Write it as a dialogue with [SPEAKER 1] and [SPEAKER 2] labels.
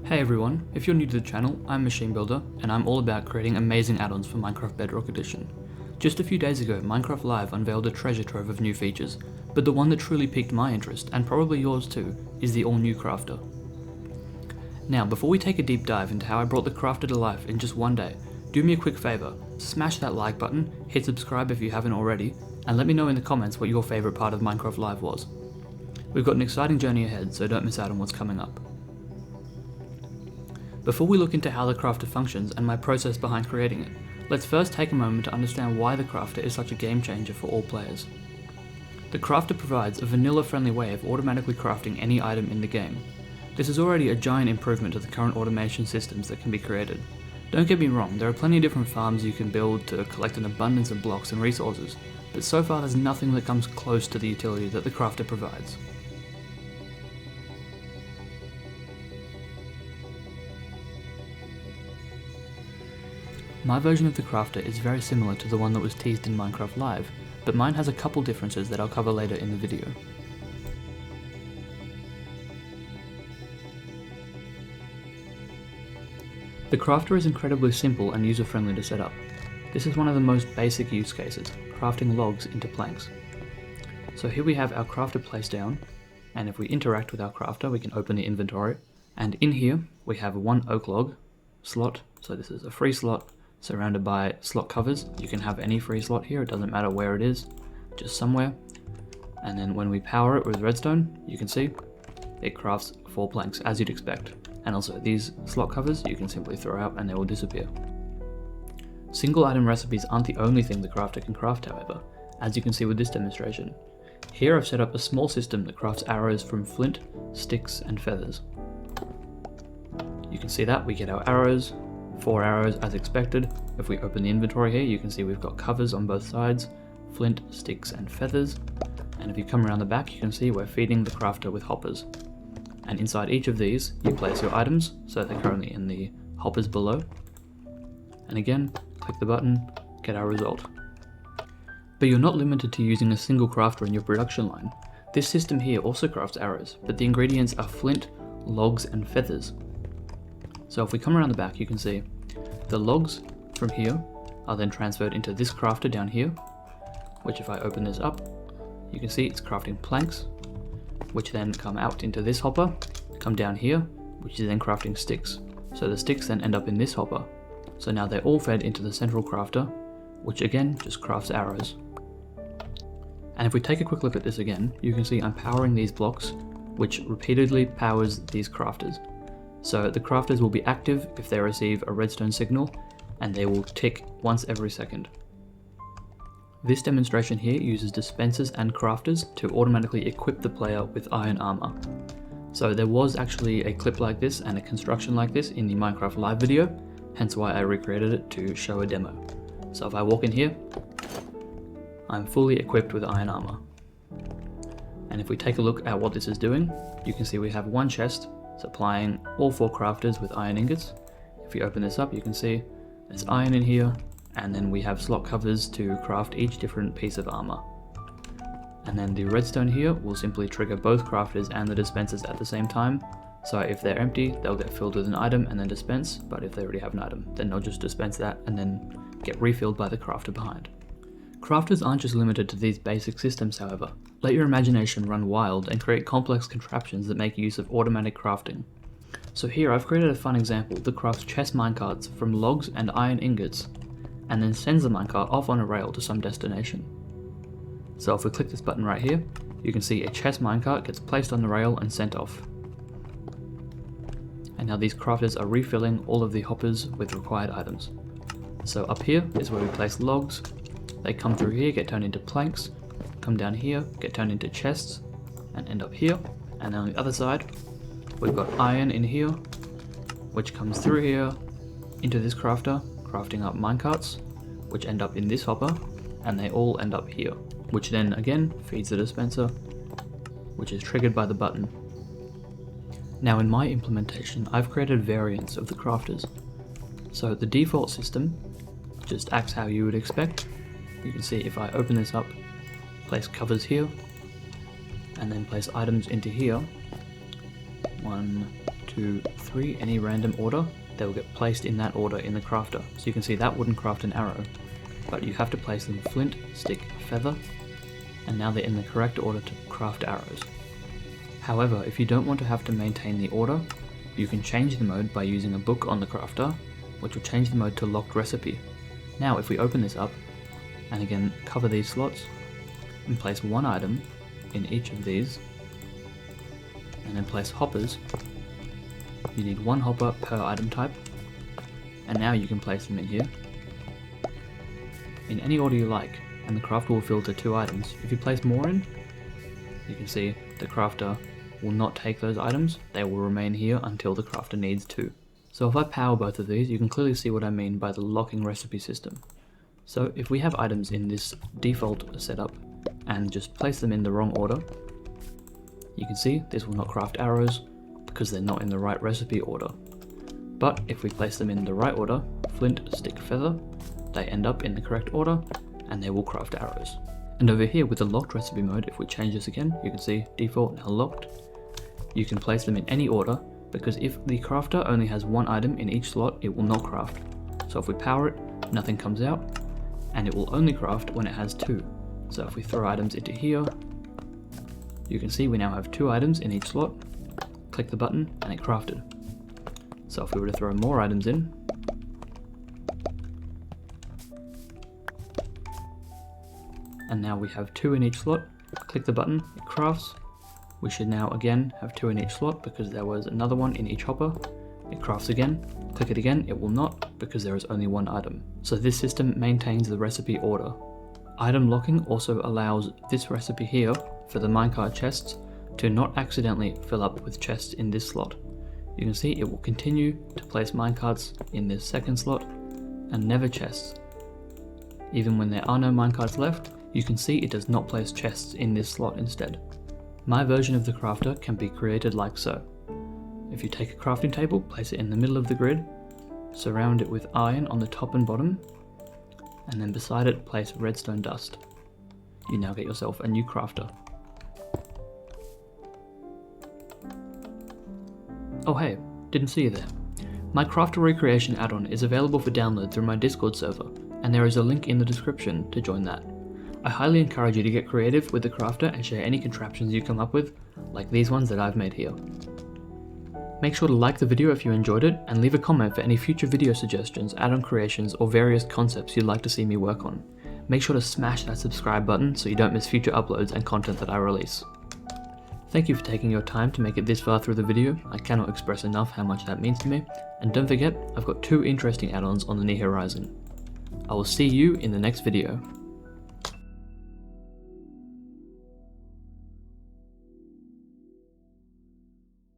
[SPEAKER 1] Hey everyone, if you're new to the channel, I'm Machine Builder, and I'm all about creating amazing add-ons for Minecraft Bedrock Edition. Just a few days ago, Minecraft Live unveiled a treasure trove of new features, but the one that truly piqued my interest, and probably yours too, is the all-new crafter. Now, before we take a deep dive into how I brought the crafter to life in just one day, do me a quick favour, smash that like button, hit subscribe if you haven't already, and let me know in the comments what your favourite part of Minecraft Live was. We've got an exciting journey ahead, so don't miss out on what's coming up. Before we look into how the crafter functions and my process behind creating it, let's first take a moment to understand why the crafter is such a game changer for all players. The crafter provides a vanilla-friendly way of automatically crafting any item in the game. This is already a giant improvement to the current automation systems that can be created. Don't get me wrong, there are plenty of different farms you can build to collect an abundance of blocks and resources, but so far there's nothing that comes close to the utility that the crafter provides. My version of the crafter is very similar to the one that was teased in Minecraft Live, but mine has a couple differences that I'll cover later in the video. The crafter is incredibly simple and user-friendly to set up. This is one of the most basic use cases, crafting logs into planks. So here we have our crafter placed down, and if we interact with our crafter we can open the inventory, and in here we have one oak log slot, so this is a free slot, surrounded by slot covers. You can have any free slot here, it doesn't matter where it is, just somewhere. And then when we power it with redstone, you can see it crafts 4 planks as you'd expect. And also these slot covers you can simply throw out and they will disappear. Single item recipes aren't the only thing the crafter can craft, however, as you can see with this demonstration. Here I've set up a small system that crafts arrows from flint, sticks and feathers. You can see that we get our arrows, 4 arrows as expected. If we open the inventory here, you can see we've got covers on both sides, flint, sticks and feathers. And if you come around the back, you can see we're feeding the crafter with hoppers. And inside each of these, you place your items, so they're currently in the hoppers below. And again, click the button, get our result. But you're not limited to using a single crafter in your production line. This system here also crafts arrows, but the ingredients are flint, logs and feathers. So if we come around the back, you can see the logs from here are then transferred into this crafter down here, which if I open this up, you can see it's crafting planks, which then come out into this hopper, come down here, which is then crafting sticks. So the sticks then end up in this hopper. So now they're all fed into the central crafter, which again just crafts arrows. And if we take a quick look at this again, you can see I'm powering these blocks, which repeatedly powers these crafters. So the crafters will be active if they receive a redstone signal, and they will tick once every second. This demonstration here uses dispensers and crafters to automatically equip the player with iron armor. So there was actually a clip like this and a construction like this in the Minecraft Live video, hence why I recreated it to show a demo. So if I walk in here, I'm fully equipped with iron armor. And if we take a look at what this is doing, you can see we have one chest supplying all 4 crafters with iron ingots. If you open this up, you can see there's iron in here, and then we have slot covers to craft each different piece of armor. And then the redstone here will simply trigger both crafters and the dispensers at the same time. So if they're empty, they'll get filled with an item and then dispense, but if they already have an item, then they'll just dispense that and then get refilled by the crafter behind. Crafters aren't just limited to these basic systems, however. Let your imagination run wild and create complex contraptions that make use of automatic crafting. So here I've created a fun example that crafts chest minecarts from logs and iron ingots, and then sends the minecart off on a rail to some destination. So if we click this button right here, you can see a chest minecart gets placed on the rail and sent off. And now these crafters are refilling all of the hoppers with required items. So up here is where we place logs. They come through here, get turned into planks, come down here, get turned into chests, and end up here. And then on the other side, we've got iron in here, which comes through here into this crafter, crafting up minecarts, which end up in this hopper, and they all end up here, which then again feeds the dispenser, which is triggered by the button. Now in my implementation, I've created variants of the crafters. So the default system just acts how you would expect. You can see if I open this up, place covers here, and then place items into here. 1, 2, to 3 any random order, they will get placed in that order in the crafter. So you can see that wouldn't craft an arrow, but you have to place them flint, stick, feather, and now they're in the correct order to craft arrows. However, if you don't want to have to maintain the order, you can change the mode by using a book on the crafter, which will change the mode to locked recipe. Now if we open this up, and again cover these slots, and place 1 item in each of these, and then place hoppers. You need 1 hopper per item type, and now you can place them in here in any order you like, and the crafter will filter 2 items. If you place more in, you can see the crafter will not take those items, they will remain here until the crafter needs 2. So if I power both of these, you can clearly see what I mean by the locking recipe system. So if we have items in this default setup and just place them in the wrong order, you can see this will not craft arrows because they're not in the right recipe order. But if we place them in the right order, flint, stick, feather, they end up in the correct order and they will craft arrows. And over here with the locked recipe mode, if we change this again, you can see default now locked. You can place them in any order because if the crafter only has 1 item in each slot, it will not craft. So if we power it, nothing comes out, and it will only craft when it has 2. So if we throw items into here, you can see we now have 2 items in each slot. Click the button and it crafted. So if we were to throw more items in, and now we have 2 in each slot, click the button, it crafts. We should now again have 2 in each slot because there was another one in each hopper. It crafts again, click it again, it will not because there is only 1 item. So this system maintains the recipe order. Item locking also allows this recipe here for the minecart chests to not accidentally fill up with chests in this slot. You can see it will continue to place minecarts in this second slot and never chests. Even when there are no minecarts left, you can see it does not place chests in this slot instead. My version of the crafter can be created like so. If you take a crafting table, place it in the middle of the grid, surround it with iron on the top and bottom, and then beside it place redstone dust. You now get yourself a new crafter. Oh hey, didn't see you there. My crafter recreation add-on is available for download through my Discord server, and there is a link in the description to join that. I highly encourage you to get creative with the crafter and share any contraptions you come up with, like these ones that I've made here. Make sure to like the video if you enjoyed it, and leave a comment for any future video suggestions, add-on creations, or various concepts you'd like to see me work on. Make sure to smash that subscribe button so you don't miss future uploads and content that I release. Thank you for taking your time to make it this far through the video. I cannot express enough how much that means to me, and don't forget, I've got 2 interesting add-ons on the near horizon. I will see you in the next video.